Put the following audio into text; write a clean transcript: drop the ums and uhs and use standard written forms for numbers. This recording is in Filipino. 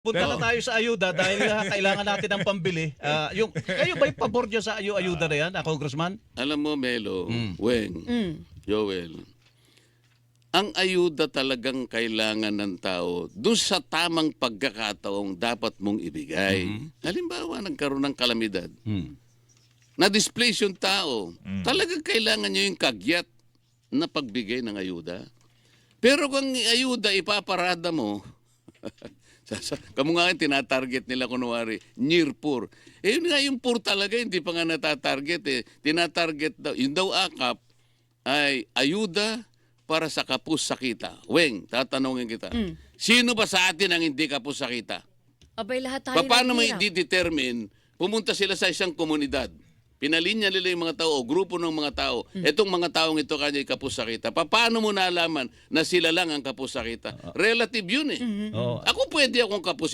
Punta Pero na tayo sa ayuda dahil kailangan natin ng pambili. Kayo ba'y pabor dyan sa ayuda na yan, Congressman? alam mo, Melo, Mm. Weng, Mm. Joel, ang ayuda talagang kailangan ng tao doon sa tamang pagkakataong dapat mong ibigay. Halimbawa, nagkaroon ng kalamidad. Na-displace yung tao. Talagang kailangan nyo yung kagyat na pagbigay ng ayuda. Pero kung ayuda ipaparada mo, kamu nga tinatarget nila kunwari, near poor. Eh yun nga yung poor talaga, hindi pa nga natatarget eh. Tinatarget daw, yun daw akap ay ayuda para sa kapus sakita. Weng, tatanungin kita. Sino ba sa atin ang hindi kapus sakita? Abay, lahat tayo Paano mo naghihirap. i-determine, pumunta sila sa isang komunidad, pinalinya nila yung mga tao o grupo ng mga tao, etong mga taong ito kanya kapusakita. Paano mo nalaman na sila lang ang kapusakita? Relative yun eh. Oo. Ako pwede akong kapus